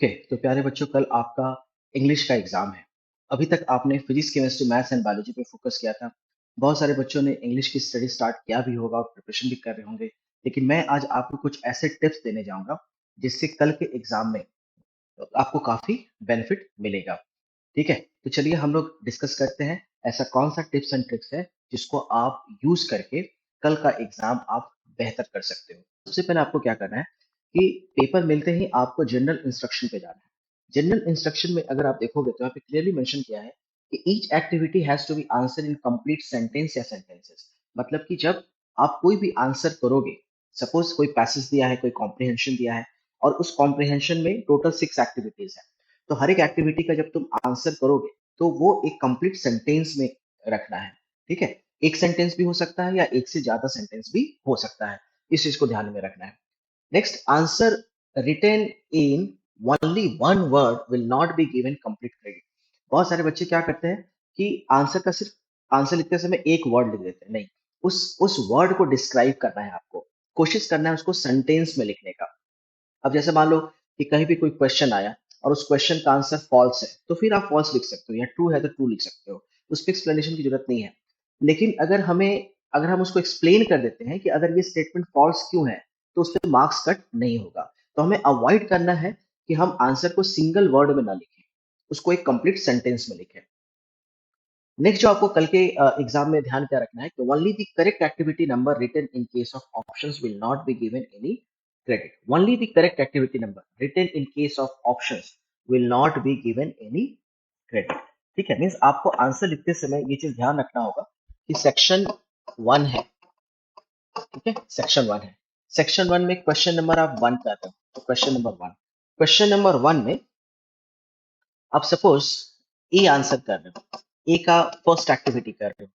Okay, तो प्यारे बच्चों, कल आपका इंग्लिश का एग्जाम है। अभी तक आपने physics, chemistry, maths and biology पे फोकस किया था। बहुत सारे बच्चों ने इंग्लिश की स्टडी स्टार्ट किया भी होगा और प्रिपरेशन भी कर रहे होंगे। लेकिन मैं आज आपको कुछ ऐसे टिप्स देने जाऊंगा जिससे कल के एग्जाम में आपको काफी बेनिफिट मिलेगा। ठीक है, तो चलिए हम लोग डिस्कस करते हैं ऐसा कौन सा टिप्स एंड ट्रिक्स है जिसको आप यूज करके कल का एग्जाम आप बेहतर कर सकते हो। सबसे पहले आपको क्या करना है कि पेपर मिलते ही आपको जनरल इंस्ट्रक्शन पे जाना है। जनरल इंस्ट्रक्शन में अगर आप देखोगे तो यहाँ पे क्लियरली मेंशन किया है कि each activity has to be answer in complete sentence या सेंटेंसेस। मतलब कि जब आप कोई भी आंसर करोगे, सपोज कोई पैसेज दिया है, कोई कॉम्प्रिहेंशन दिया है और उस कॉम्प्रिहेंशन में टोटल 6 एक्टिविटीज है, तो हर एक एक्टिविटी का जब तुम आंसर करोगे तो वो एक कंप्लीट सेंटेंस में रखना है। ठीक है, एक सेंटेंस भी हो सकता है या एक से ज्यादा सेंटेंस भी हो सकता है। इस चीज को ध्यान में रखना है। Next, answer written in only one word will not be given complete credit. बहुत सारे बच्चे क्या करते हैं कि आंसर का सिर्फ आंसर लिखते समय एक वर्ड लिख देते हैं। नहीं, उस वर्ड को डिस्क्राइब करना है आपको। कोशिश करना है उसको सेंटेंस में लिखने का। अब जैसे मान लो कि कहीं भी कोई क्वेश्चन आया और उस क्वेश्चन का आंसर फॉल्स है, तो फिर आप फॉल्स लिख सकते हो, या ट्रू है तो ट्रू लिख सकते हो। उस पर एक्सप्लेनेशन की जरूरत नहीं है। लेकिन अगर हम उसको एक्सप्लेन कर देते हैं कि अगर ये स्टेटमेंट फॉल्स क्यों है, तो उस पर मार्क्स कट नहीं होगा। तो हमें अवॉइड करना है कि हम आंसर को सिंगल वर्ड में ना लिखें, उसको एक कंप्लीट सेंटेंस में लिखें। नेक्स्ट, जो आपको कल के एग्जाम में ध्यान क्या रखना है कि only the correct activity number written in case of options will not be given any credit. Only the correct activity number written in case of options will not be given any credit. ठीक है, means आपको answer लिखते समय ये चीज ध्यान रखना होगा कि सेक्शन 1 है। ठीक है, सेक्शन 1 है। सेक्शन 1 में क्वेश्चन नंबर आप 1 कर रहे हो, तो क्वेश्चन नंबर 1 में आप सपोज ए आंसर कर रहे हो, ए का फर्स्ट एक्टिविटी कर रहे हो,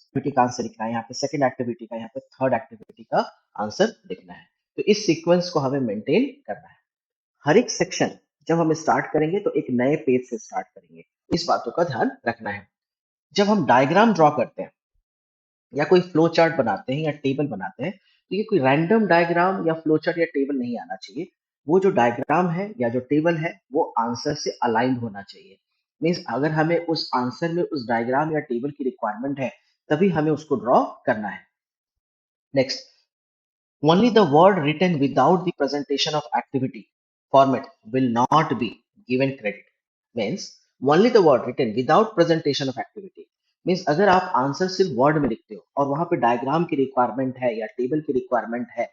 एक्टिविटी का आंसर लिखना है, यहाँ पे सेकंड एक्टिविटी का, यहाँ पे थर्ड एक्टिविटी का आंसर लिखना है। तो इस सीक्वेंस को हमें मेंटेन करना है। हर एक सेक्शन जब हम स्टार्ट करेंगे तो एक नए पेज से स्टार्ट करेंगे। इस बातों का ध्यान रखना है। जब हम डायग्राम ड्रॉ करते हैं या कोई फ्लो चार्ट बनाते हैं या टेबल बनाते हैं, तो ये कोई रैंडम डायग्राम या फ्लो चार्ट या टेबल नहीं आना चाहिए। वो जो डायग्राम है या जो टेबल है वो आंसर से अलाइंड होना चाहिए। मीन्स अगर हमें उस आंसर में उस डायग्राम या टेबल की रिक्वायरमेंट है, तभी हमें उसको ड्रॉ करना है। Next, only the word written without the presentation of activity format will not be given credit. Means only the word written without presentation of activity. Means अगर आप आंसर सिर्फ वर्ड में लिखते हो और वहां पे डायग्राम की रिक्वायरमेंट है या टेबल की रिक्वायरमेंट है,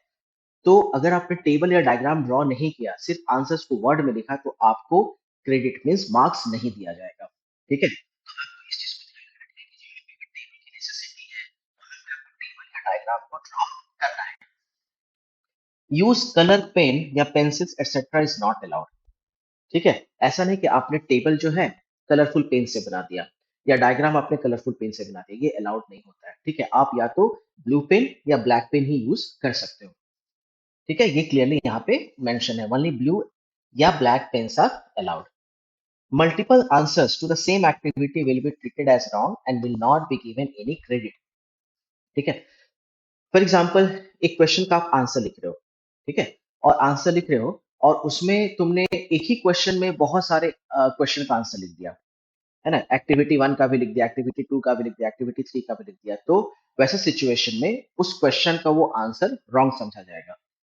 तो अगर आपने टेबल या डायग्राम ड्रॉ नहीं किया, सिर्फ आंसर्स को वर्ड में लिखा, तो आपको क्रेडिट मीन्स मार्क्स नहीं दिया जाएगा। ठीक है, तो आपको इस चीज को ध्यान रखना है कि जो भी टेबल की नेसेसिटी है, वहां पे आपको टेबल या डायग्राम को ड्रॉ करना है। यूज कलर पेन या pencils etcetera is not allowed. ठीक है, ऐसा नहीं कि आपने टेबल जो है कलरफुल पेन से बना दिया या डायग्राम आपने कलरफुल पेन से बना दिया, ये अलाउड नहीं होता है। ठीक है, आप या तो ब्लू पेन या ब्लैक पेन ही यूज कर सकते हो। ठीक है, ये क्लियरली यहाँ पे मेंशन है, ओनली ब्लू या black pens are allowed. Multiple answers to the same activity will be treated as wrong and will not be given any credit. ठीक है, फॉर एग्जाम्पल एक क्वेश्चन का आप आंसर लिख रहे हो। ठीक है, और आंसर लिख रहे हो और उसमें तुमने एक ही क्वेश्चन में बहुत सारे क्वेश्चन का आंसर लिख दिया, है ना। एक्टिविटी 1 का भी लिख दिया, एक्टिविटी 2 का भी लिख दिया, एक्टिविटी 3 का भी लिख दिया, तो वैसे सिचुएशन में उस क्वेश्चन का वो आंसर रॉन्ग समझा जाएगा।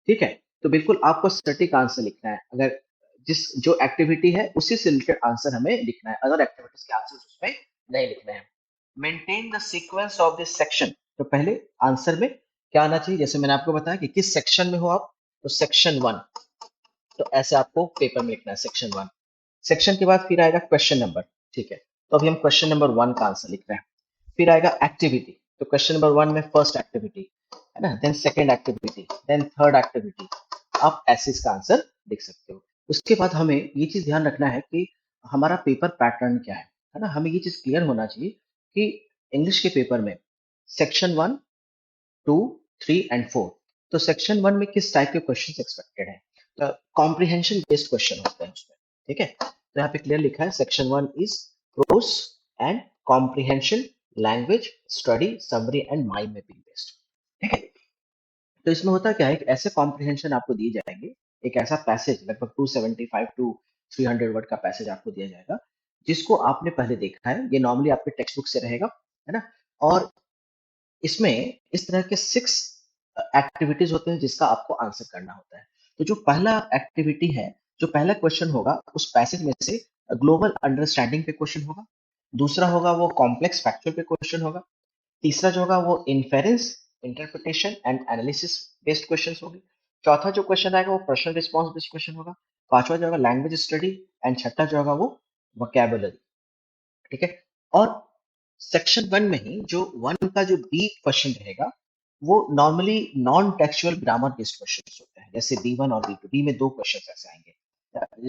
ठीक है, तो बिल्कुल आपको सटीक आंसर लिखना है। अगर जिस जो एक्टिविटी है उसी से रिलेटेड आंसर हमें लिखना है, अदर एक्टिविटीज के आंसर उसमें नहीं लिखने हैं। Maintain the sequence of this section. तो पहले आंसर में क्या आना चाहिए, जैसे मैंने आपको बताया कि किस सेक्शन में हो आप, तो सेक्शन 1। तो ऐसे आपको पेपर में लिखना है, सेक्शन 1। सेक्शन के बाद फिर आएगा क्वेश्चन नंबर। ठीक है, तो अभी हम क्वेश्चन नंबर 1 का आंसर लिख रहे हैं। फिर आएगा एक्टिविटी, तो क्वेश्चन नंबर 1 में फर्स्ट एक्टिविटी है ना, then second activity, then third activity. आप ऐसे इसका आंसर लिख सकते हो। उसके बाद हमें ये चीज ध्यान रखना है कि हमारा पेपर पैटर्न क्या है ना। हमें ये चीज क्लियर होना चाहिए कि इंग्लिश के पेपर में सेक्शन 1, 2, 3 एंड 4, तो सेक्शन 1 में किस टाइप के क्वेश्चन एक्सपेक्टेड है, तो कॉम्प्रिहेंशन बेस्ड क्वेश्चन होते हैं उसमें। ठीक है, तो यहाँ पे क्लियर लिखा है section 1 is pros and comprehension, language, study, summary and mind mapping based. ठीक है, तो इसमें होता क्या है कि ऐसे कॉम्प्रिहेंशन आपको दिए जाएंगे, एक ऐसा पैसेज लगभग 275 टू 300 वर्ड का पैसेज आपको दिया जाएगा, जिसको आपने पहले देखा है, ये नॉर्मली आपके टेक्स्ट बुक से रहेगा, है ना। और इसमें इस तरह के 6 एक्टिविटीज होते हैं जिसका आपको आंसर करना होता है। तो जो पहला एक्टिविटी है, जो पहला क्वेश्चन होगा उस पैसेज में से ग्लोबल अंडरस्टैंडिंग पे क्वेश्चन होगा, दूसरा होगा वो कॉम्प्लेक्स फैक्चुअल पे क्वेश्चन होगा, तीसरा जो होगा वो inference, interpretation and analysis based questions होंगे, चौथा जो क्वेश्चन आएगा वो प्रश्न रिस्पॉन्स बेस्ड क्वेश्चन होगा, पांचवा जो होगा लैंग्वेज स्टडी, एंड छठा जो होगा वो वोकैबुलरी। ठीक है। और सेक्शन वन में ही जो वन का जो बी क्वेश्चन रहेगा, वो normally non textual grammar based question होते हैं, जैसे बी वन और बी टू। बी में दो क्वेश्चन ऐसे आएंगे,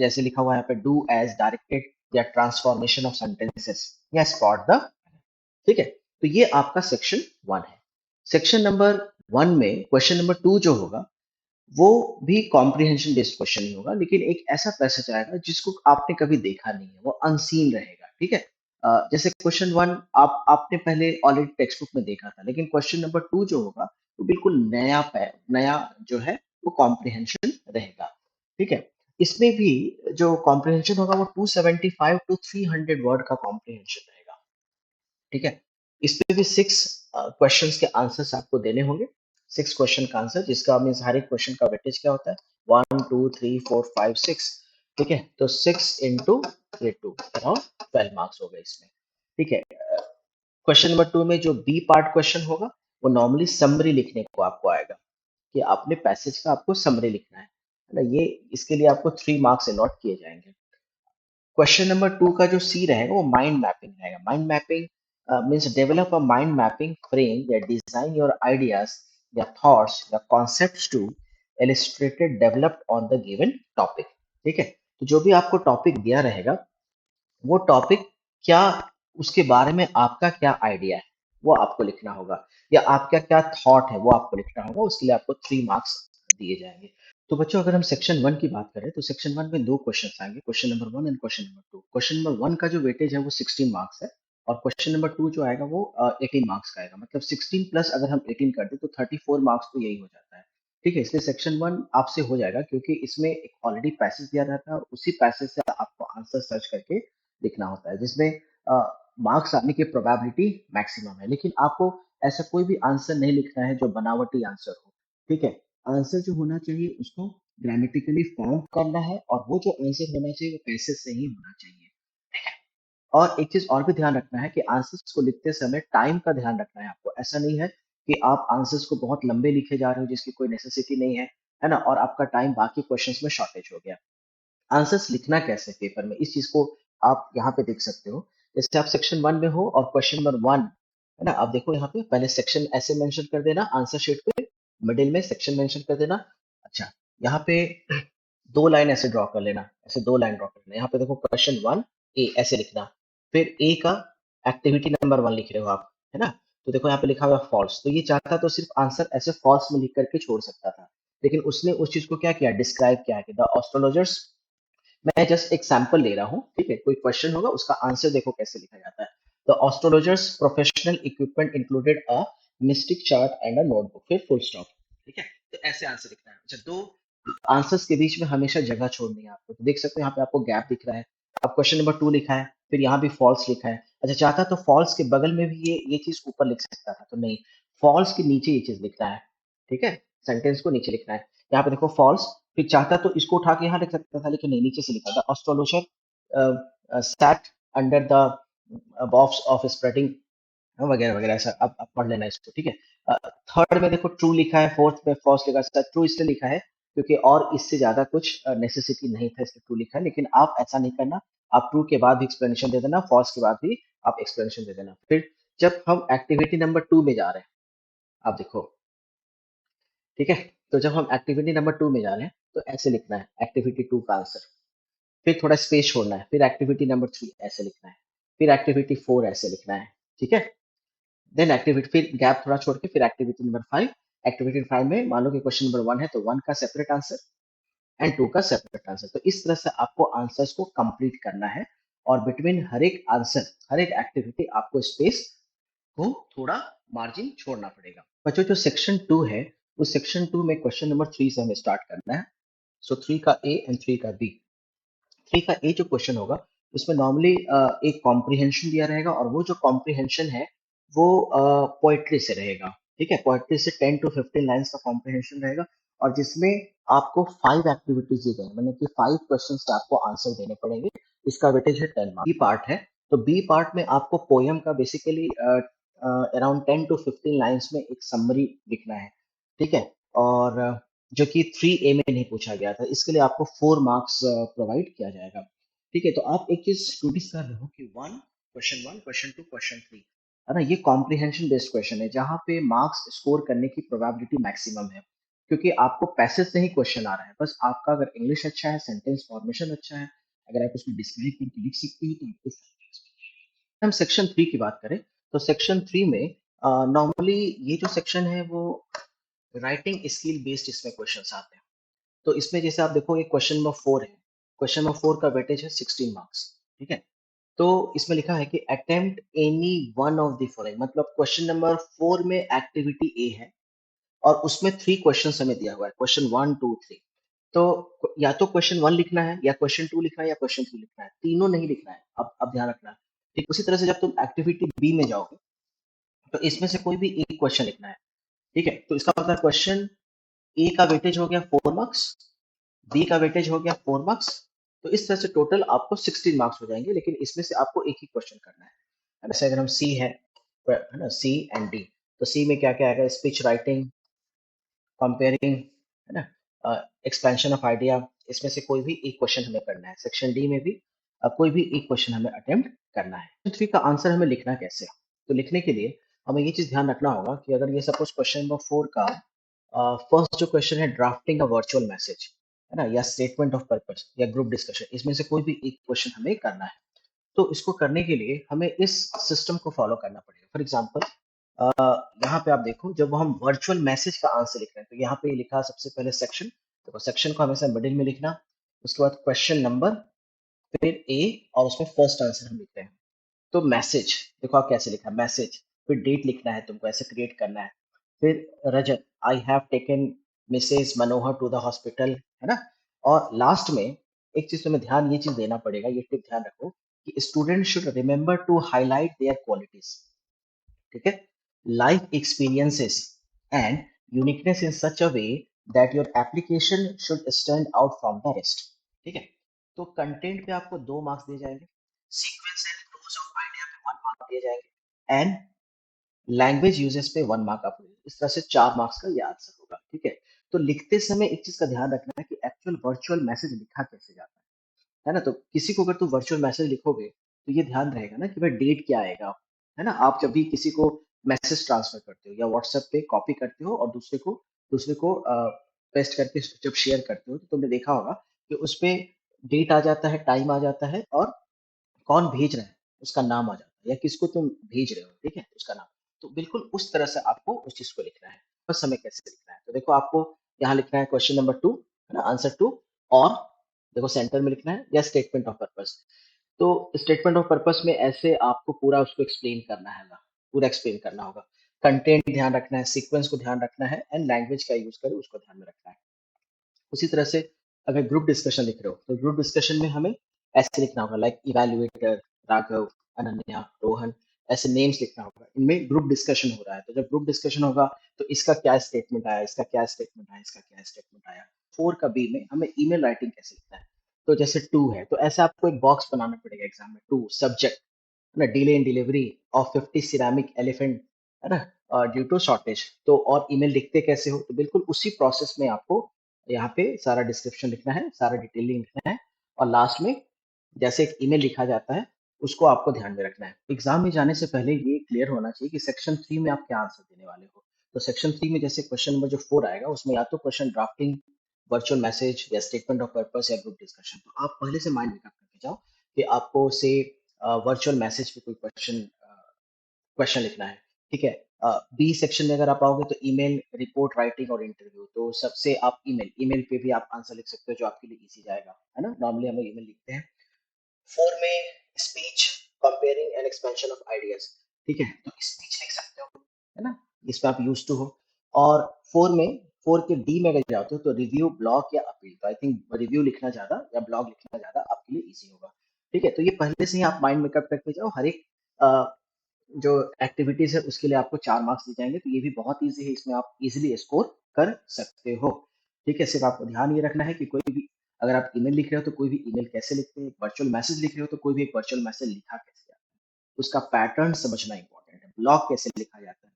जैसे लिखा हुआ है यहाँ पे डू एज डायरेक्टेड, या ट्रांसफॉर्मेशन ऑफ सेंटेंसेस, या स्पॉट द। ठीक है। तो ये आपका सेक्शन वन है। सेक्शन नंबर वन में क्वेश्चन नंबर टू जो होगा वो भी कॉम्प्रिहेंशन बेस्ड क्वेश्चन ही होगा, लेकिन एक ऐसा पैसेज आएगा जिसको आपने कभी देखा नहीं है, वो अनसीन रहेगा। ठीक है। जैसे क्वेश्चन वन आपने पहले ऑलरेडी टेक्स्ट बुक में देखा था, लेकिन क्वेश्चन नंबर टू जो होगा वो बिल्कुल नया जो है वो कॉम्प्रिहेंशन रहेगा। ठीक है। इसमें भी जो कॉम्प्रिहेंशन होगा वो 275 टू 300 वर्ड का कॉम्प्रिहेंशन रहेगा। ठीक है। इसमें भी 6 क्वेश्चंस के आंसर्स आपको देने होंगे, 6 क्वेश्चन का आंसर, जिसका मीन्स हर एक क्वेश्चन का वेटेज क्या होता है, 1 2 3 4 5 6। ठीक है। तो 6 इंटू ये 2 अराउंड 12 मार्क्स हो गए इसमें। ठीक है। क्वेश्चन नंबर 2 में जो बी पार्ट क्वेश्चन होगा वो नॉर्मली समरी लिखने को आपको आएगा, कि आपने पैसेज का आपको समरी लिखना है ना। ये इसके लिए आपको 3 मार्क्स अलॉट किए जाएंगे। क्वेश्चन नंबर 2 का जो सी रहेगा वो माइंड मैपिंग रहेगा। Mind mapping means develop a mind mapping frame या डिजाइन योर आइडियाज या थॉट्स या concepts to illustrated developed on the given topic. ठीक है। तो जो भी आपको टॉपिक दिया रहेगा, वो टॉपिक क्या, उसके बारे में आपका क्या आइडिया है वो आपको लिखना होगा, या आपका क्या थॉट है वो आपको लिखना होगा। उसके लिए आपको 3 मार्क्स दिए जाएंगे। तो बच्चों, अगर हम सेक्शन वन की बात करें तो सेक्शन वन में दो क्वेश्चन आएंगे, question number one and question number two. Question number one का जो वेटेज है वो 16 मार्क्स है, और क्वेश्चन नंबर टू जो आएगा वो 18 मार्क्स का आएगा। मतलब 16 प्लस अगर हम 18 कर दें तो 34 मार्क्स तो यही हो जाता है। ठीक है। इसलिए सेक्शन वन आपसे हो जाएगा, क्योंकि इसमें एक ऑलरेडी पैसेज दिया रहता है और उसी पैसेज से आपको आंसर सर्च करके लिखना होता है, जिसमें मार्क्स आने की प्रोबेबिलिटी मैक्सिमम है। लेकिन आपको ऐसा कोई भी आंसर नहीं लिखना है जो बनावटी आंसर हो। ठीक है। आंसर जो होना चाहिए उसको ग्रामेटिकली फॉर्म करना है, और वो जो आंसर होना चाहिए वो पैसेज से ही होना चाहिए। और एक चीज और भी ध्यान रखना है कि आंसर्स को लिखते समय टाइम का ध्यान रखना है आपको। ऐसा नहीं है कि आप आंसर्स को बहुत लंबे लिखे जा रहे हो जिसकी कोई नेसेसिटी नहीं है ना, और आपका टाइम बाकी क्वेश्चंस में शॉर्टेज हो गया। आंसर्स लिखना कैसे पेपर में, इस चीज को आप यहाँ पे देख सकते हो। जैसे आप सेक्शन वन में हो और क्वेश्चन नंबर वन है ना, आप देखो यहाँ पे पहले सेक्शन ऐसे मेंशन कर देना आंसर शीट पे, मिडिल में सेक्शन मेंशन कर देना। अच्छा, यहाँ पे दो लाइन ऐसे ड्रॉ कर लेना, ऐसे दो लाइन ड्रॉ कर लेना। यहाँ पे देखो क्वेश्चन वन ए ऐसे लिखना, फिर ए का एक्टिविटी नंबर वन लिख रहे हो आप, है ना। तो देखो यहाँ पे लिखा हुआ फॉल्स, तो ये चाहता तो सिर्फ आंसर ऐसे फॉल्स में लिख करके छोड़ सकता था, लेकिन उसने उस चीज को क्या किया, डिस्क्राइब किया कि द एस्ट्रोलॉजर्स। मैं जस्ट एक सैंपल ले रहा हूँ। ठीक है। कोई क्वेश्चन होगा उसका आंसर देखो कैसे लिखा जाता है। The astrologers professional equipment included a mistake chart and a notebook, फिर फुल स्टॉप। ठीक है। तो ऐसे आंसर लिखना है। अच्छा, दो आंसर्स के बीच में हमेशा जगह छोड़नी है आपको। तो देख सकते हो यहाँ पे आपको गैप दिख रहा है। अब क्वेश्चन नंबर टू लिखा है, फिर यहाँ भी फॉल्स लिखा है। अच्छा, चाहता तो फॉल्स के बगल में भी ये चीज ऊपर लिख सकता था, तो नहीं, फॉल्स के नीचे ये चीज लिखना है। ठीक है। सेंटेंस को नीचे लिखना है। यहाँ पे देखो फॉल्स, फिर चाहता तो इसको उठा के यहाँ लिख सकता था, लेकिन नहीं, नीचे से लिखा था astrologer sat under the box of spreading, वगैरह वगैरह। ऐसा अब पढ़ लेना इसको। ठीक है। थर्ड में देखो ट्रू लिखा है, फोर्थ में फॉल्स लिखा है। ट्रू इसलिए लिखा है क्योंकि और इससे ज्यादा कुछ नेसेसिटी नहीं था, इसलिए ट्रू लिखा है। लेकिन आप ऐसा नहीं करना, आप ट्रू के बाद भी एक्सप्लेनेशन दे देना, फॉल्स के बाद भी आप एक्सप्लेनेशन दे देना। फिर जब हम एक्टिविटी नंबर टू में जा रहे हैं, आप देखो। ठीक है। तो जब हम एक्टिविटी नंबर टू में जा रहे हैं तो ऐसे लिखना है एक्टिविटी टू का आंसर, फिर थोड़ा स्पेस छोड़ना है, फिर एक्टिविटी नंबर थ्री ऐसे लिखना है, फिर एक्टिविटी फोर ऐसे लिखना है। ठीक है। देन एक्टिविटी, फिर गैप थोड़ा छोड़ के फिर activity number five. Activity five में मान लो कि क्वेश्चन नंबर वन है तो वन का सेपरेट आंसर एंड टू का सेपरेट आंसर। तो इस तरह से आपको आंसर्स को कंप्लीट करना है, और बिटवीन हर एक आंसर, हर एक एक्टिविटी आपको स्पेस को थोड़ा मार्जिन छोड़ना पड़ेगा। बच्चों, जो सेक्शन टू है उस सेक्शन 2 में क्वेश्चन नंबर 3 से हमें स्टार्ट करना है। सो 3 का ए एंड 3 का बी। 3 का ए जो क्वेश्चन होगा उसमें नॉर्मली एक कॉम्प्रिहेंशन दिया रहेगा और वो जो कॉम्प्रिहेंशन है वो पोएट्री से रहेगा। ठीक है, पोएट्री से 10 टू 15 लाइंस का कॉम्प्रिहेंशन रहेगा और जिसमें आपको 5 एक्टिविटीज दी गई, मतलब कि 5 क्वेश्चंस के आपको आंसर देने पड़ेंगे। इसका वेटेज है 10 मार्क्स। बी पार्ट है, तो बी पार्ट में आपको पोयम का बेसिकली अराउंड 10 टू 15 लाइंस में एक समरी लिखना है। ठीक है, और जो कि 3A में नहीं पूछा गया था, इसके लिए आपको 4 मार्क्स प्रोवाइड किया जाएगा। ठीक है, तो आप एक चीज नोटिस कर रहे हो कि one, question two, question three, है ना, ये कॉम्प्रिहेंशन बेस्ड क्वेश्चन है जहाँ पे मार्क्स स्कोर करने की प्रोबेबिलिटी मैक्सिमम है, क्योंकि आपको पैसेज से ही क्वेश्चन आ रहा है। बस आपका अगर इंग्लिश अच्छा है, सेंटेंस फॉर्मेशन अच्छा है, अगर आप उसमें डिस्क्राइब करके लिख सकते हो तो आपको हम सेक्शन 3 की बात करें तो सेक्शन 3 में नॉर्मली ये जो सेक्शन है वो राइटिंग स्किल बेस्ड इसमें क्वेश्चंस आते हैं। तो इसमें जैसे आप देखो, ये क्वेश्चन नंबर 4 है। क्वेश्चन नंबर 4 का वेटेज है 16 मार्क्स। ठीक है, तो इसमें लिखा है कि attempt any one of the following, मतलब क्वेश्चन नंबर 4 में एक्टिविटी ए है और उसमें 3 क्वेश्चन हमें दिया हुआ है, क्वेश्चन 1 2 3। तो या तो क्वेश्चन 1 लिखना है, या क्वेश्चन 2 लिखना है, या क्वेश्चन 3 लिखना है, तीनों नहीं लिखना है। अब ध्यान रखना है। ठीक, उसी तरह से जब तुम एक्टिविटी बी में जाओगे तो इसमें से कोई भी एक क्वेश्चन लिखना है। ठीक है, तो इसका मतलब क्वेश्चन ए का वेटेज हो गया 4 मार्क्स, बी का वेटेज हो गया 4 मार्क्स। तो इस तरह से टोटल आपको 16 मार्क्स हो जाएंगे, लेकिन इसमें से आपको एक ही क्वेश्चन करना है। जैसे अगर हम सी है ना, सी एंड डी, तो सी में क्या क्या आएगा, स्पीच राइटिंग, कंपेयरिंग, है ना, एक्सपेंशन ऑफ आइडिया, इसमें से कोई भी एक क्वेश्चन हमें करना है। सेक्शन डी में भी कोई भी एक क्वेश्चन हमें अटेम्प्ट करना है। 3 का आंसर हमें लिखना कैसे है? तो लिखने के लिए हमें ये चीज ध्यान रखना होगा कि अगर ये सपोज क्वेश्चन नंबर 4 का फर्स्ट जो क्वेश्चन है, ड्राफ्टिंग अ वर्चुअल मैसेज, है ना, या स्टेटमेंट ऑफ पर्पस, या ग्रुप डिस्कशन, इसमें से कोई भी एक क्वेश्चन हमें करना है। तो इसको करने के लिए हमें इस सिस्टम को फॉलो करना पड़ेगा। फॉर एग्जाम्पल, यहाँ पे आप देखो, जब हम वर्चुअल मैसेज का आंसर लिख रहे हैं तो यहाँ पे लिखा सबसे पहले सेक्शन। देखो, सेक्शन को हमेशा मिडिल में लिखना, उसके बाद क्वेश्चन नंबर, फिर ए, और उसमें फर्स्ट आंसर हम लिख रहे हैं। तो मैसेज, देखो आप कैसे लिखा मैसेज, फिर डेट लिखना है तुमको, ऐसे क्रिएट करना है। फिर Rajat, I have taken Mrs Manohar to the hospital, है ना। और लास्ट में एक चीज तुम्हें ध्यान, ये चीज देना पड़ेगा, ये टिप ध्यान रखो कि student should remember to highlight their qualities. ठीक है, life experiences and uniqueness in such a way that your application should stand out from the rest. ठीक है, तो कंटेंट पे आपको 2 मार्क्स दिए जाएंगे, sequence and close of idea पे 1 मार्क दिए जाएंगे, एंड लैंग्वेज यूजेस पे 1 मार्क आपको, इस तरह से 4 मार्क्स का ये आंसर होगा। ठीक है, तो लिखते समय एक चीज का ध्यान रखना है कि एक्चुअल वर्चुअल मैसेज लिखा कैसे जाता है ना। तो किसी को अगर तुम वर्चुअल मैसेज लिखोगे तो ये ध्यान रहेगा ना कि भाई डेट क्या आएगा, है ना। आप जब भी किसी को मैसेज ट्रांसफर करते हो या व्हाट्सएप पे कॉपी करते हो और दूसरे को पेस्ट करके जब शेयर करते हो, तो तुमने देखा होगा कि उस पे डेट आ जाता है, टाइम आ जाता है, और कौन भेज रहा है उसका नाम आ जाता है, या किसको तुम भेज रहे हो, ठीक है, उसका नाम। तो बिल्कुल उस तरह से आपको उस चीज को लिखना है। बस हमें कैसे लिखना है, तो देखो आपको यहाँ लिखना है क्वेश्चन नंबर 2, है ना, आंसर 2, और देखो सेंटर में लिखना है, या स्टेटमेंट ऑफ पर्पस। तो स्टेटमेंट ऑफ पर्पस में ऐसे आपको पूरा उसको एक्सप्लेन करना है ना, पूरा एक्सप्लेन करना होगा। कंटेंट ध्यान रखना है, सीक्वेंस को ध्यान रखना है, एंड लैंग्वेज का यूज करें उसको ध्यान में रखना है। उसी तरह से अगर ग्रुप डिस्कशन लिख रहे हो तो ग्रुप डिस्कशन में हमें ऐसे लिखना होगा, लाइक इवैल्यूएटर, राघव, अनन्या, रोहन, ऐसे नेम्स लिखना होगा। इनमें ग्रुप डिस्कशन हो रहा है, तो जब ग्रुप डिस्कशन होगा तो इसका क्या स्टेटमेंट आया, इसका क्या स्टेटमेंट आया, इसका क्या स्टेटमेंट आया। 4 का बी में हमें ईमेल राइटिंग कैसे लिखना है, तो जैसे 2 है तो ऐसे आपको एक बॉक्स बनाना पड़ेगा एग्जाम में। 2 सब्जेक्ट, है ना, delay in delivery of 50 ceramic elephant, है ना, ड्यू टू शॉर्टेज। तो और ईमेल लिखते कैसे हो, तो बिल्कुल उसी प्रोसेस में आपको यहाँ पे सारा डिस्क्रिप्शन लिखना है, सारा डिटेलिंग लिखना है, और लास्ट में जैसे एक ईमेल लिखा जाता है उसको आपको ध्यान में रखना है। एग्जाम में जाने से पहले ये क्लियर होना चाहिए कि सेक्शन 3 में आप क्या आंसर देने वाले हो। तो सेक्शन 3 में जैसे क्वेश्चन नंबर जो 4 आएगा उसमें या तो क्वेश्चन ड्राफ्टिंग, वर्चुअल मैसेज, या स्टेटमेंट ऑफ पर्पस, या ग्रुप डिस्कशन। तो आप पहले से माइंड मेकअप करके जाओ कि आपको से वर्चुअल मैसेज पे कोई क्वेश्चन क्वेश्चन लिखना है। ठीक है, बी सेक्शन में अगर आप आओगे तो ईमेल, रिपोर्ट राइटिंग और इंटरव्यू। तो सबसे आप ईमेल ईमेल पे भी आप आंसर लिख सकते हो, जो आपके लिए इजी जाएगा, है ना। नॉर्मली हम ईमेल लिखते हैं। 4 में speech, comparing and expansion of ideas. ठीक है, तो स्पीच लिख सकते हो, है ना, इसमें आप यूज टू हो। और 4 में 4 के डी में अगर जाते हो तो रिव्यू, ब्लॉग या अपील, तो आई थिंक रिव्यू लिखना ज़्यादा या ब्लॉग लिखना ज़्यादा आपके लिए ईज़ी होगा। ठीक है? तो ये पहले से ही आप माइंड मेकअप करके जाओ, हर एक जो एक्टिविटीज़ है उसके लिए आपको 4 मार्क्स दिए जाएँगे, तो ये भी बहुत ईज़ी है, इसमें आप ईज़िली स्कोर कर सकते हो। ठीक है? सिर्फ़ आपको ध्यान ये रखना है कि कोई भी अगर आप ईमेल लिख रहे हो तो कोई भी ईमेल कैसे लिखते हैं, वर्चुअल मैसेज लिख रहे हो तो कोई भी एक वर्चुअल मैसेज लिखा कैसे जाता है, उसका पैटर्न समझना इम्पोर्टेंट है। ब्लॉग कैसे लिखा जाता है,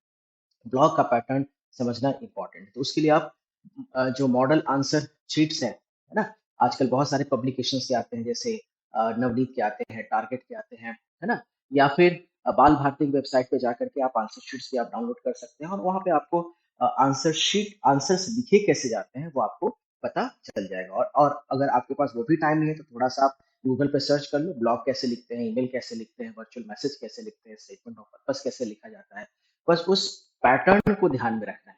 ब्लॉग का पैटर्न समझना इम्पोर्टेंट है। तो उसके लिए आप जो मॉडल आंसर शीट्स है ना? आजकल बहुत सारे पब्लिकेशंस के आते हैं, जैसे नवनीत के आते हैं, टारगेट के आते हैं, है ना? या फिर बाल भारती की वेबसाइट पे जाकर के आप आंसर शीट्स भी आप डाउनलोड कर सकते हैं और वहाँ पे आपको आंसर्स लिखे कैसे जाते हैं वो आपको पता चल जाएगा। और अगर आपके पास वो भी टाइम नहीं है तो थोड़ा-सा आप गूगल पे सर्च कर लो, ब्लॉग कैसे लिखते हैं, ईमेल कैसे लिखते हैं, वर्चुअल मैसेज कैसे लिखते हैं, स्टेटमेंट ऑफ पर्पस कैसे लिखा जाता है। बस उस पैटर्न को ध्यान में रखना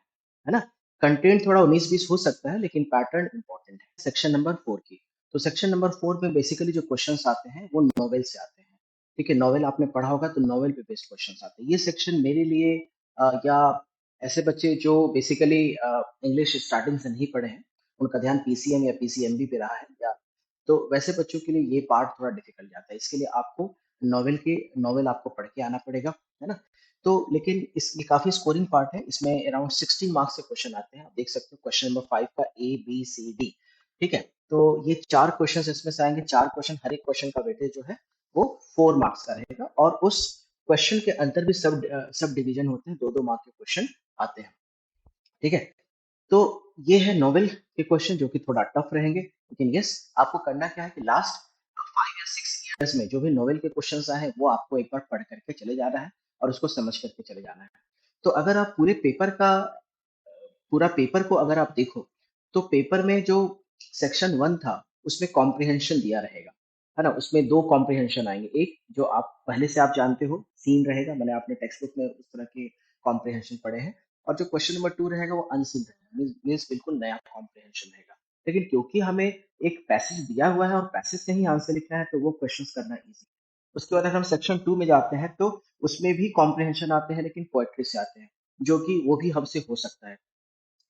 है ना? कंटेंट थोड़ा 19-20 हो सकता है लेकिन पैटर्न इंपॉर्टेंट है। सेक्शन नंबर 4 की। तो सेक्शन नंबर 4 में बेसिकली जो क्वेश्चंस आते हैं वो नॉवेल से आते हैं। ठीक है? नॉवेल आपने पढ़ा होगा तो नॉवेल पे बेस्ड क्वेश्चंस आते हैं। ये सेक्शन मेरे लिए या ऐसे बच्चे जो बेसिकली इंग्लिश स्टार्टिंग से नहीं पढ़े हैं, उनका ध्यान पीसीएम या पीसीएमबी पे रहा है, या तो वैसे बच्चों के लिए ये पार्ट थोड़ा डिफिकल्ट जाता है। इसके लिए आपको नॉवेल आपको पढ़ के आना पड़ेगा, है ना? तो लेकिन इस ये काफ़ी स्कोरिंग पार्ट है, इसमें अराउंड 16 मार्क्स के क्वेश्चन आते हैं। आप देख सकते हो क्वेश्चन नंबर 5 का ए, बी, सी, डी, ठीक है? तो ये 4 क्वेश्चंस इसमें से आएँगे, 4 क्वेश्चन, हर एक क्वेश्चन का वेटेज जो है वो 4 मार्क्स का रहेगा और उस क्वेश्चन के अंदर भी सब डिवीजन होते हैं, 2-2 मार्क के क्वेश्चन आते हैं, ठीक है? तो ये है नॉवेल के क्वेश्चन जो कि थोड़ा टफ रहेंगे, लेकिन यस आपको करना क्या है कि लास्ट 5 या 6 ईयर्स में जो भी नॉवेल के क्वेश्चंस आए हैं वो आपको एक बार पढ़ करके चले जाना है और उसको समझ करके चले जाना है। तो अगर आप पूरा पेपर को अगर आप देखो, तो पेपर में जो सेक्शन 1 था, उसमें कॉम्प्रिहेंशन दिया रहेगा, है ना? उसमें 2 कॉम्प्रिहेंशन आएँगे, एक जो आप पहले से आप जानते हो, सीन रहेगा, मैंने आपने टेक्स्ट बुक में उस तरह के कॉम्प्रिहेंशन पढ़े हैं, और जो क्वेश्चन नंबर 2 रहेगा वो अनसीन रहेगा, मीन्स बिल्कुल नया कॉम्प्रिहेंशन रहेगा। लेकिन क्योंकि हमें एक पैसेज दिया हुआ है और पैसेज से ही आंसर लिखना है, तो वो क्वेश्चंस करना ईज़ी। उसके बाद अगर हम सेक्शन 2 में जाते हैं, तो उसमें भी कॉम्प्रिहेंशन आते हैं, लेकिन पोएट्री से आते हैं, जो कि वो भी हमसे हो सकता है।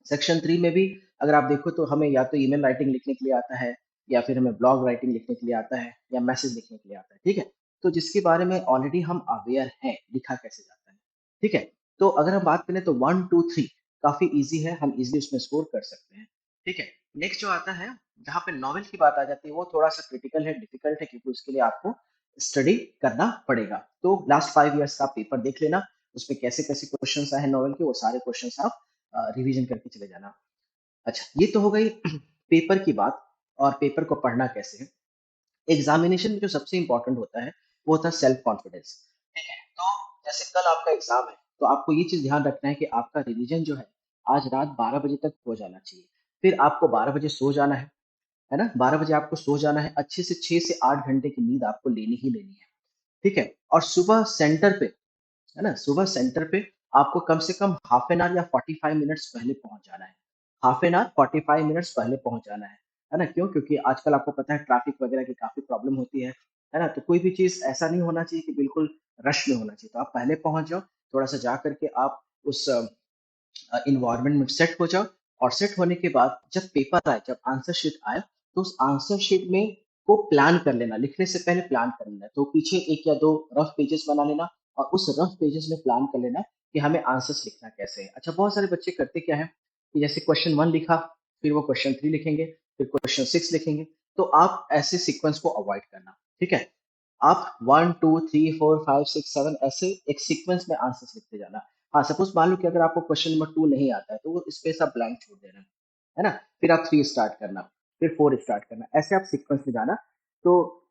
सेक्शन 3 में भी अगर आप देखो तो हमें या तो ईमेल राइटिंग लिखने के लिए आता है, या फिर हमें ब्लॉग राइटिंग लिखने के लिए आता है, या मैसेज लिखने के लिए आता है, ठीक है? तो जिसके बारे में ऑलरेडी हम अवेयर हैं, लिखा कैसे जाता है, ठीक है? तो अगर हम बात करें तो 1, 2, 3 काफ़ी ईज़ी है, हम ईज़िली उसमें स्कोर कर सकते हैं, ठीक है? नेक्स्ट जो आता है, जहाँ पे नॉवेल की बात आ जाती है, वो थोड़ा-सा क्रिटिकल है, डिफिकल्ट है, क्योंकि उसके लिए आपको स्टडी करना पड़ेगा। तो लास्ट 5 ईयर्स का पेपर देख लेना, उसमें कैसे-कैसे क्वेश्चन्स आए हैं नॉवेल के, वो सारे क्वेश्चन्स आप रिवीजन करके चले जाना। अच्छा, ये तो हो गई पेपर की बात, और पेपर को पढ़ना कैसे है। एग्जामिनेशन में जो सबसे इंपॉर्टेंट होता है, वो होता है सेल्फ कॉन्फिडेंस, ठीक है? तो जैसे कल आपका एग्जाम है, तो आपको ये चीज ध्यान रखना है कि आपका रिवीजन जो है आज रात 12 बजे तक हो जाना चाहिए। फिर आपको 12 बजे सो जाना है ना? 12 बजे आपको सो जाना है, अच्छे से 6 से 8 घंटे की नींद आपको लेनी ही लेनी है, ठीक है? और सुबह सेंटर पे, है ना? सुबह सेंटर पे आपको कम से कम हाफ एन आवर या 45 मिनट्स पहले पहुँच जाना है। हाफ एन आवर 45 मिनट्स पहले पहुँच जाना है ना? क्यों? क्योंकि आजकल आपको पता है ट्रैफिक वगैरह की काफ़ी प्रॉब्लम होती है ना? तो कोई भी चीज़ ऐसा नहीं होना चाहिए कि बिल्कुल रश में होना चाहिए। तो आप पहले पहुँच जाओ, थोड़ा-सा जा कर के आप उस इन्वायरमेंट में सेट हो जाओ, और सेट होने के बाद जब पेपर आए, जब आंसर शीट आए, तो उस आंसर शीट में को प्लान कर लेना, लिखने से पहले प्लान कर लेना। तो पीछे 1 या 2 रफ पेजेस बना लेना, और उस रफ पेजेस में प्लान कर लेना कि हमें आंसर्स लिखना कैसे है। अच्छा, बहुत सारे बच्चे करते क्या है कि जैसे क्वेश्चन 1 लिखा, फिर वो क्वेश्चन 3 लिखेंगे, फिर क्वेश्चन 6 लिखेंगे। तो आप ऐसे सीक्वेंस को अवॉइड करना, ठीक है? आप 1, 2, 3, 4, 5, 6, 7 ऐसे एक सीक्वेंस में आंसर्स लिखते जाना। हाँ, सपोज़ मान लो कि अगर आपको क्वेश्चन नंबर 2 नहीं आता है, तो वो स्पेस आप ब्लैंक छोड़ देना, है ना? फिर आप 3 स्टार्ट करना, फिर 4 स्टार्ट करना, ऐसे आप सीक्वेंस में जाना। तो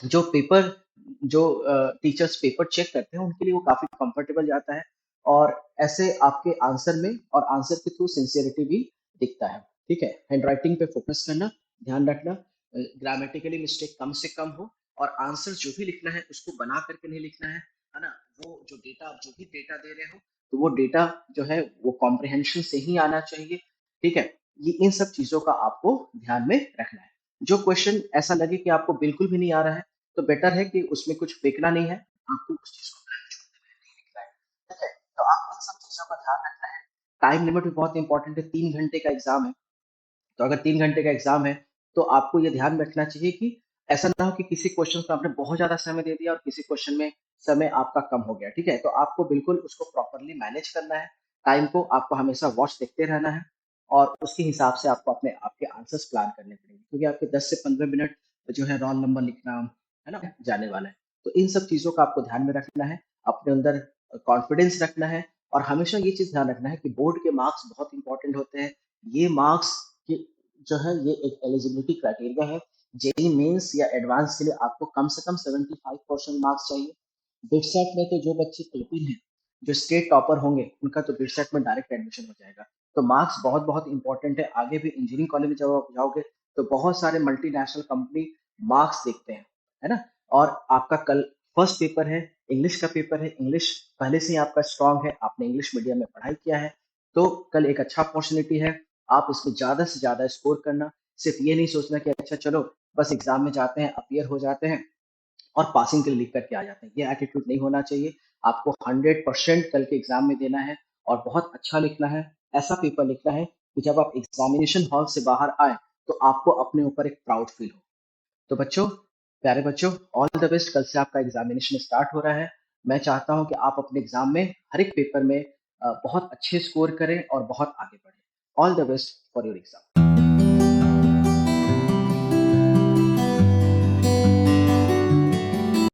जो पेपर जो टीचर्स पेपर चेक करते हैं, उनके लिए वो काफ़ी कंफर्टेबल जाता है, और ऐसे आपके आंसर में और आंसर के थ्रू सिंसियरिटी भी दिखता है, ठीक है? हैंडराइटिंग पे फोकस करना, ध्यान रखना, ग्रामेटिकली मिस्टेक कम से कम हो, और आंसर जो भी लिखना है उसको बना करके नहीं लिखना है ना? वो जो डेटा आप जो भी डेटा दे रहे हो, तो वो डेटा जो है वो कॉम्प्रिहेंशन से ही आना चाहिए, ठीक है? ये इन सब चीज़ों का आपको ध्यान में रखना है। जो क्वेश्चन ऐसा लगे कि आपको बिल्कुल भी नहीं आ रहा है, तो बेटर है कि उसमें कुछ फेंकना नहीं है, आपको उस चीज़ को ब्लैंक छोड़ देना है, नहीं लिखना है, ठीक है? तो आप इन सब चीज़ों का ध्यान रखना है। टाइम लिमिट भी बहुत इंपॉर्टेंट है, 3 घंटे का एग्जाम है। तो अगर 3 घंटे का एग्जाम है तो आपको ये ध्यान रखना चाहिए कि ऐसा ना हो कि किसी क्वेश्चन में आपने बहुत ज्यादा समय दे दिया और किसी क्वेश्चन में समय आपका कम हो गया। ठीक है, तो आपको बिल्कुल उसको प्रॉपरली मैनेज करना है। टाइम को आपको हमेशा वॉच देखते रहना है और उसके हिसाब से आपको अपने आपके आंसर्स प्लान करने पड़ेंगे, क्योंकि आपके 10 से 15 मिनट जो है रोल नंबर लिखना है ना जाने वाला है। तो इन सब चीजों का आपको ध्यान में रखना है, अपने अंदर कॉन्फिडेंस रखना है और हमेशा ये चीज ध्यान रखना है कि बोर्ड के मार्क्स बहुत इंपॉर्टेंट होते हैं। ये मार्क्स की जो है ये एक एलिजिबिलिटी क्राइटेरिया है। जेई मेंस या एडवांस के लिए आपको कम से कम 75% मार्क्स चाहिए। बिटसेट में तो जो बच्चे टॉपर हैं, जो स्टेट टॉपर होंगे, उनका तो बिटसेट में डायरेक्ट एडमिशन हो जाएगा। तो मार्क्स बहुत बहुत इंपॉर्टेंट है। आगे भी इंजीनियरिंग कॉलेज में जब आप जाओगे तो बहुत सारे मल्टीनेशनल कंपनी मार्क्स देखते हैं, है ना। और आपका कल फर्स्ट पेपर है, इंग्लिश का पेपर है। इंग्लिश पहले से ही आपका स्ट्रांग है, आपने इंग्लिश मीडियम में पढ़ाई किया है, तो कल एक अच्छा अपॉर्चुनिटी है। आप इसमें ज्यादा से ज्यादा स्कोर करना, सिर्फ ये नहीं सोचना कि अच्छा चलो बस एग्जाम में जाते हैं, अपियर हो जाते हैं और पासिंग के लिए लिख करके आ जाते हैं। ये एटीट्यूड नहीं होना चाहिए। आपको 100% कल के एग्जाम में देना है और बहुत अच्छा लिखना है। ऐसा पेपर लिखना है कि जब आप एग्जामिनेशन हॉल से बाहर आए तो आपको अपने ऊपर एक प्राउड फील हो। तो बच्चों, प्यारे बच्चों, ऑल द बेस्ट। कल से आपका एग्जामिनेशन स्टार्ट हो रहा है। मैं चाहता हूं कि आप अपने एग्जाम में हर एक पेपर में बहुत अच्छे स्कोर करें और बहुत आगे बढ़ें। All the best for your exam.